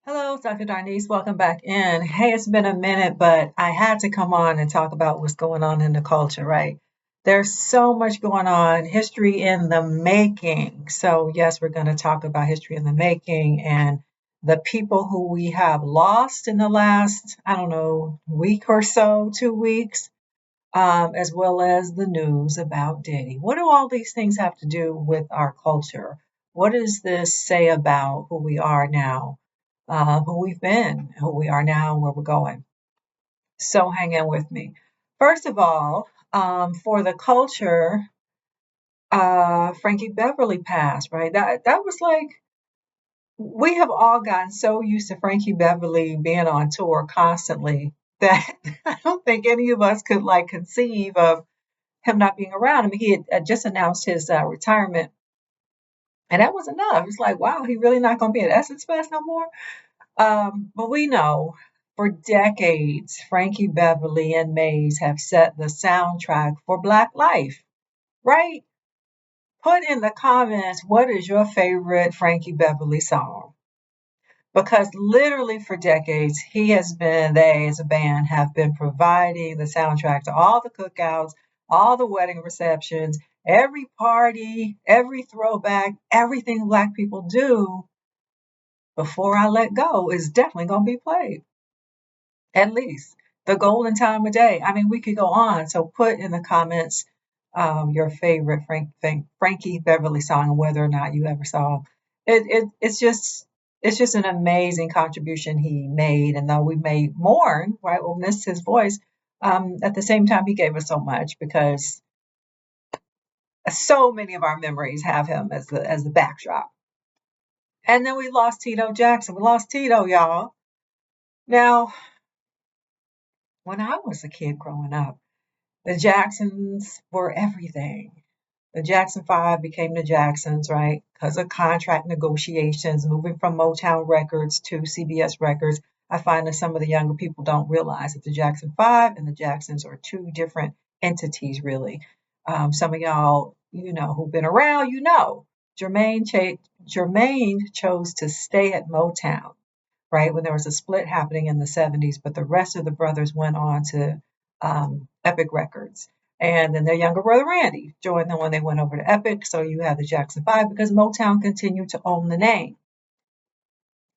Hello, Dr. Darnice. Welcome back in. Hey, it's been a minute, but I had to come on and talk about what's going on in the culture, right? There's so much going on, history in the making. So, yes, we're going to talk about history in the making and the people who we have lost in the last, I don't know, week or so, 2 weeks, as well as the news about Diddy. What do all these things have to do with our culture? What does this say about who we are now? Who we've been, who we are now, and where we're going. So hang in with me. First of all, for the culture, Frankie Beverly passed, right? That was like we have all gotten so used to Frankie Beverly being on tour constantly that I don't think any of us could like conceive of him not being around. I mean, he had just announced his retirement, and that was enough. It's like, wow, he really not going to be at Essence Fest no more. But we know for decades, Frankie Beverly and Maze have set the soundtrack for Black life, right? Put in the comments what is your favorite Frankie Beverly song? Because literally for decades, they as a band have been providing the soundtrack to all the cookouts, all the wedding receptions, every party, every throwback, everything Black people do before I let go is definitely going to be played. At least the golden time of day. I mean, we could go on. So put in the comments your favorite Frankie Beverly song and whether or not you ever saw him. It's just an amazing contribution he made. And though we may mourn, right, we'll miss his voice. At the same time, he gave us so much because so many of our memories have him as the backdrop. And then we lost Tito Jackson. We lost Tito, y'all. Now, when I was a kid growing up, the Jacksons were everything. The Jackson Five became the Jacksons, right? Because of contract negotiations, moving from Motown Records to CBS Records. I find that some of the younger people don't realize that the Jackson Five and the Jacksons are two different entities, really. Some of y'all, who've been around, Jermaine chose to stay at Motown, right? When there was a split happening in the 70s, but the rest of the brothers went on to Epic Records. And then their younger brother Randy joined them when they went over to Epic. So you have the Jackson Five because Motown continued to own the name.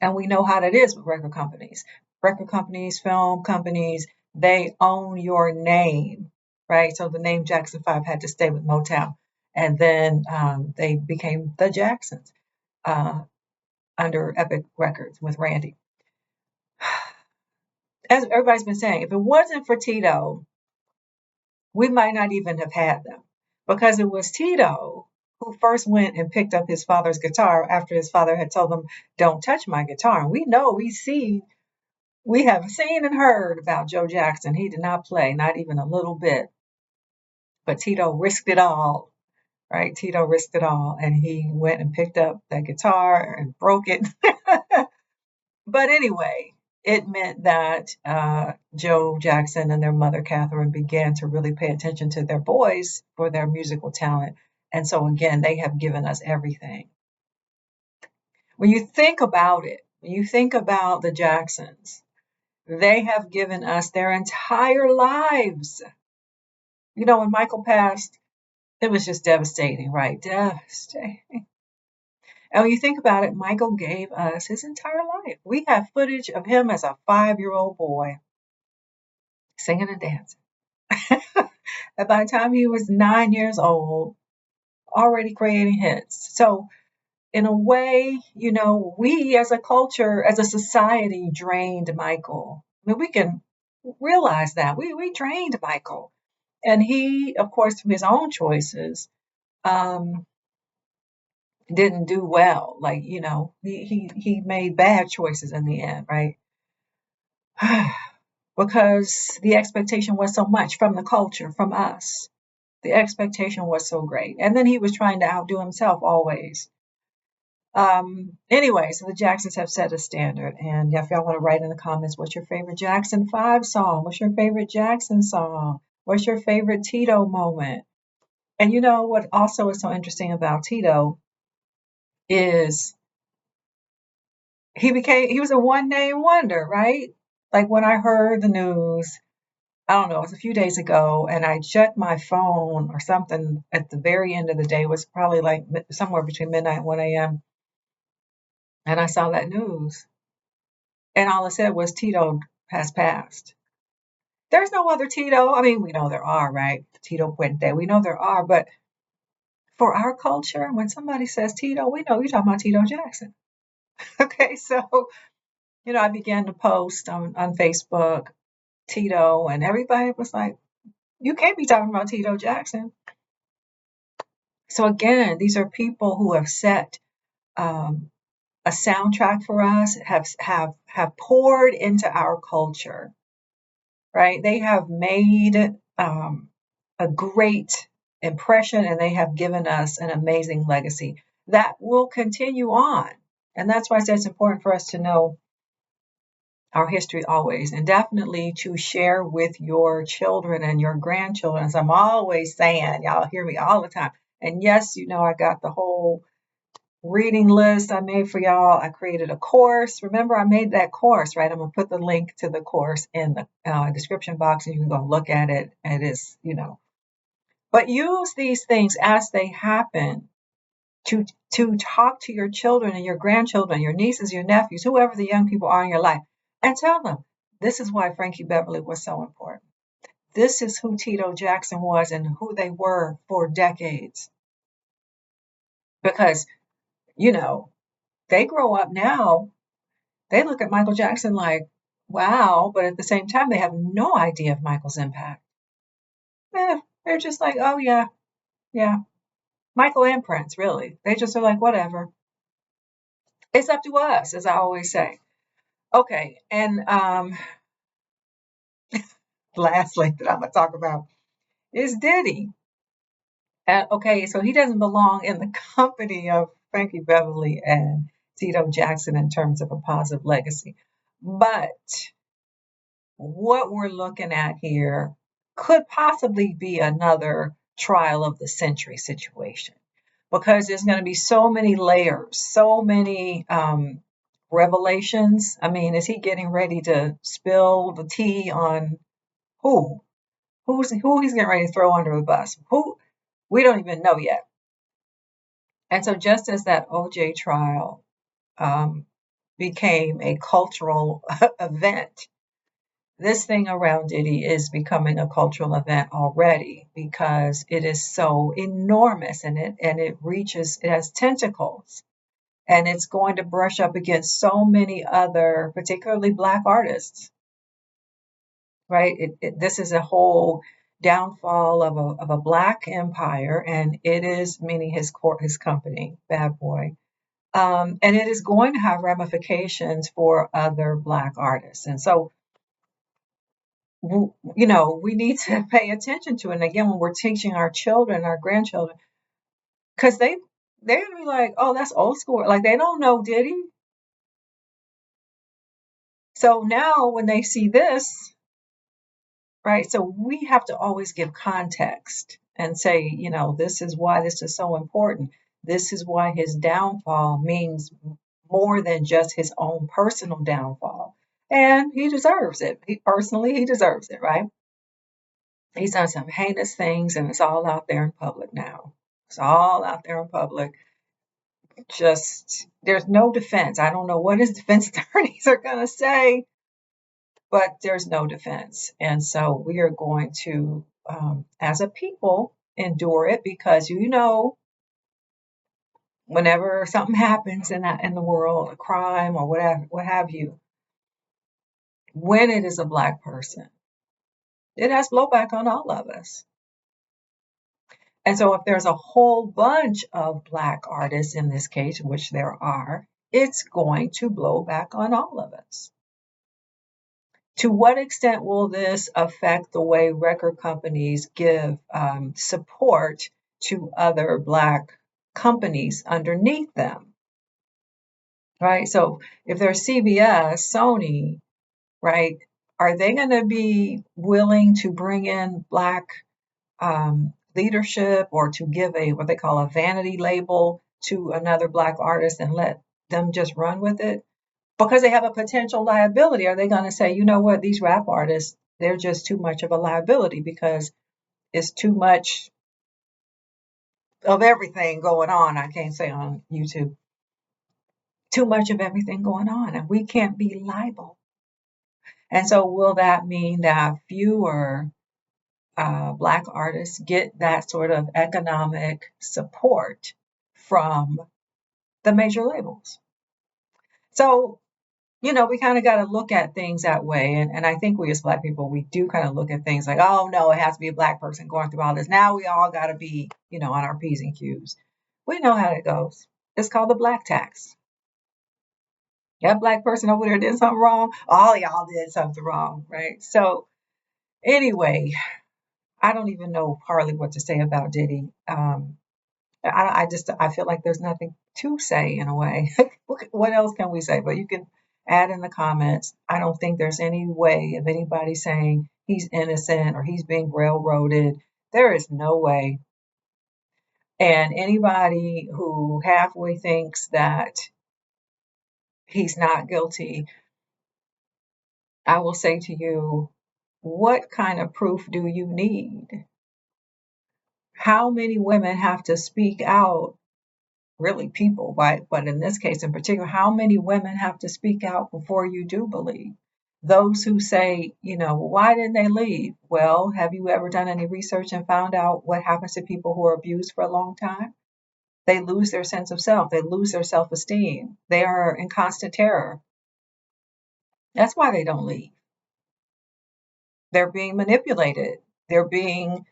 And we know how that is with record companies. Record companies, film companies, they own your name, right? So the name Jackson Five had to stay with Motown. And then they became the Jacksons uh, under Epic Records with Randy. As everybody's been saying, if it wasn't for Tito, we might not even have had them because it was Tito who first went and picked up his father's guitar after his father had told him, "Don't touch my guitar." And we have seen and heard about Joe Jackson. He did not play, not even a little bit. But Tito risked it all, right? Tito risked it all, and he went and picked up that guitar and broke it. But anyway, it meant that Joe Jackson and their mother, Catherine, began to really pay attention to their boys for their musical talent. And so, again, they have given us everything. When you think about it, when you think about the Jacksons, they have given us their entire lives. When Michael passed, it was just devastating, right? Devastating. And when you think about it, Michael gave us his entire life. We have footage of him as a 5-year-old boy singing and dancing. And by the time he was 9 years old, already creating hits. So, in a way, we as a culture, as a society, drained Michael. I mean, we can realize that. We drained Michael. And he, of course, through his own choices, um, didn't do well. Like, he made bad choices in the end, right? Because the expectation was so much from the culture, from us. The expectation was so great. And then he was trying to outdo himself always. Anyway, so the Jacksons have set a standard. And if y'all want to write in the comments, what's your favorite Jackson 5 song? What's your favorite Jackson song? What's your favorite Tito moment? And what also is so interesting about Tito is he was a one name wonder, right? Like when I heard the news, I don't know, it was a few days ago, and I checked my phone or something at the very end of the day. It was probably like somewhere between midnight and 1 a.m. And I saw that news, and all it said was Tito has passed. There's no other Tito. I mean, we know there are, right? Tito Puente. We know there are, but for our culture, when somebody says Tito, we know you're talking about Tito Jackson. Okay, so I began to post on Facebook Tito, and everybody was like, "You can't be talking about Tito Jackson." So again, these are people who have set um, a soundtrack for us, have poured into our culture, right? They have made a great impression, and they have given us an amazing legacy that will continue on. And that's why I said it's important for us to know our history always, and definitely to share with your children and your grandchildren. As I'm always saying, y'all hear me all the time. And yes, I got the whole reading list I made for y'all. I created a course. Remember, I made that course, right? I'm going to put the link to the course in the description box, and you can go look at it. It is, but use these things as they happen to talk to your children and your grandchildren, your nieces, your nephews, whoever the young people are in your life, and tell them this is why Frankie Beverly was so important. This is who Tito Jackson was and who they were for decades. Because, they grow up now, they look at Michael Jackson like, wow, but at the same time, they have no idea of Michael's impact. They're just like, oh, yeah, yeah. Michael and Prince, really. They just are like, whatever. It's up to us, as I always say. Okay, and lastly that I'm going to talk about is Diddy. Okay, so he doesn't belong in the company of Frankie Beverly and Tito Jackson in terms of a positive legacy. But what we're looking at here could possibly be another trial of the century situation, because there's going to be so many layers, so many revelations. I mean, is he getting ready to spill the tea on who? Who he's getting ready to throw under the bus? Who? We don't even know yet. And so, just as that OJ trial became a cultural event, this thing around Diddy is becoming a cultural event already, because it is so enormous, and it has tentacles, and it's going to brush up against so many other, particularly Black artists, right? This is a whole downfall of a Black empire, and it is, meaning his company, Bad Boy. And it is going to have ramifications for other Black artists. And so, we need to pay attention to it. And again, when we're teaching our children, our grandchildren, because they're gonna be like, oh, that's old school. Like, they don't know Diddy. So now when they see this, right? So we have to always give context and say, this is why this is so important. This is why his downfall means more than just his own personal downfall. And he deserves it. He deserves it, right? He's done some heinous things, and it's all out there in public now. It's all out there in public. Just, there's no defense. I don't know what his defense attorneys are going to say, but there's no defense. And so we are going to, as a people, endure it, because, whenever something happens in the world, a crime or whatever, what have you, when it is a Black person, it has blowback on all of us. And so if there's a whole bunch of Black artists in this case, which there are, it's going to blow back on all of us. To what extent will this affect the way record companies give support to other Black companies underneath them? Right? So if there's CBS, Sony, right, are they going to be willing to bring in Black leadership, or to give what they call a vanity label to another Black artist and let them just run with it? because they have a potential liability. Are they going to say, you know what, these rap artists, they're just too much of a liability because it's too much of everything going on? I can't say on YouTube. Too much of everything going on, and we can't be liable. And so, will that mean that fewer Black artists get that sort of economic support from the major labels? So, we kind of got to look at things that way. And I think we as Black people, we do kind of look at things like, oh, no, it has to be a Black person going through all this. Now we all got to be, on our P's and Q's. We know how it goes. It's called the Black tax. That Black person over there did something wrong. All y'all did something wrong, right? So, anyway, I don't even know hardly what to say about Diddy. I feel like there's nothing to say in a way. What else can we say? But you can add in the comments. I don't think there's any way of anybody saying he's innocent or he's being railroaded. There is no way. And anybody who halfway thinks that he's not guilty, I will say to you, what kind of proof do you need? How many women have to speak out? Really, people, right? But in this case in particular, how many women have to speak out before you do believe? Those who say, why didn't they leave? Well, have you ever done any research and found out what happens to people who are abused for a long time? They lose their sense of self. They lose their self-esteem. They are in constant terror. That's why they don't leave. They're being manipulated. They're being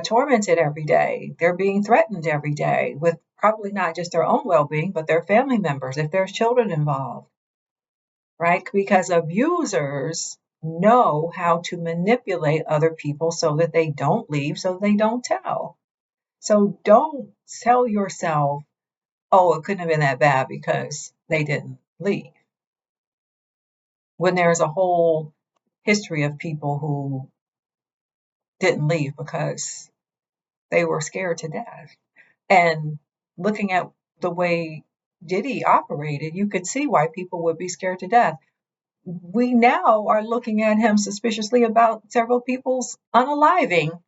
tormented every day. They're being threatened every day with probably not just their own well-being, but their family members, if there's children involved, right? Because abusers know how to manipulate other people so that they don't leave, so they don't tell. So don't tell yourself, oh, it couldn't have been that bad because they didn't leave. When there's a whole history of people who didn't leave because they were scared to death. And looking at the way Diddy operated, you could see why people would be scared to death. We now are looking at him suspiciously about several people's unaliving.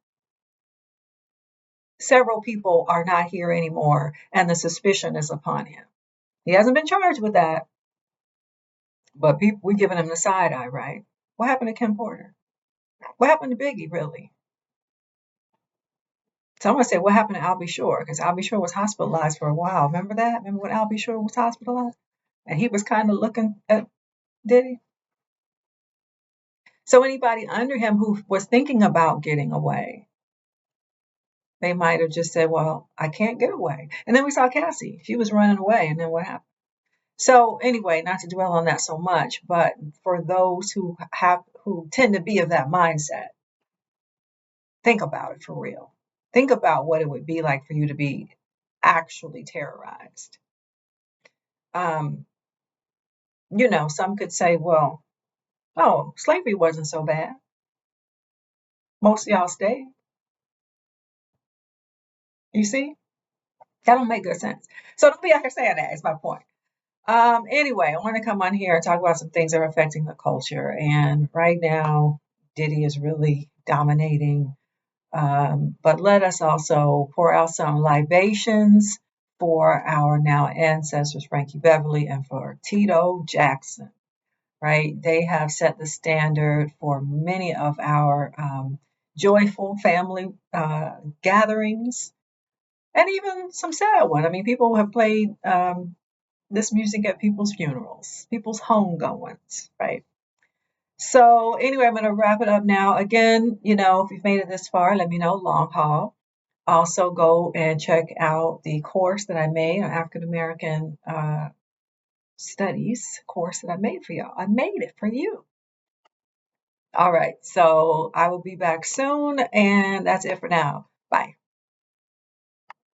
Several people are not here anymore, and the suspicion is upon him. He hasn't been charged with that, but we're giving him the side eye, right? What happened to Kim Porter? What happened to Biggie, really? Someone said, what happened to Al B. Shore? Because Al B. Shore was hospitalized for a while. Remember that? Remember when Al B. Shore was hospitalized? And he was kind of looking at Diddy. So anybody under him who was thinking about getting away, they might have just said, well, I can't get away. And then we saw Cassie. She was running away. And then what happened? So anyway, not to dwell on that so much, but for those who tend to be of that mindset, think about it for real. Think about what it would be like for you to be actually terrorized. Some could say, well, oh, slavery wasn't so bad. Most of y'all stayed. You see? That don't make good sense. So don't be out here saying that, is my point. Anyway, I want to come on here and talk about some things that are affecting the culture. And right now, Diddy is really dominating. But let us also pour out some libations for our now ancestors, Frankie, Beverly, and for Tito Jackson, right? They have set the standard for many of our joyful family gatherings and even some sad ones. I mean, people have played this music at people's funerals, people's homegoings, right? So anyway, I'm going to wrap it up now. Again, if you've made it this far, let me know, long haul. Also go and check out the course that I made on African American studies course that I made for y'all. I made it for you. All right. So I will be back soon. And that's it for now. Bye.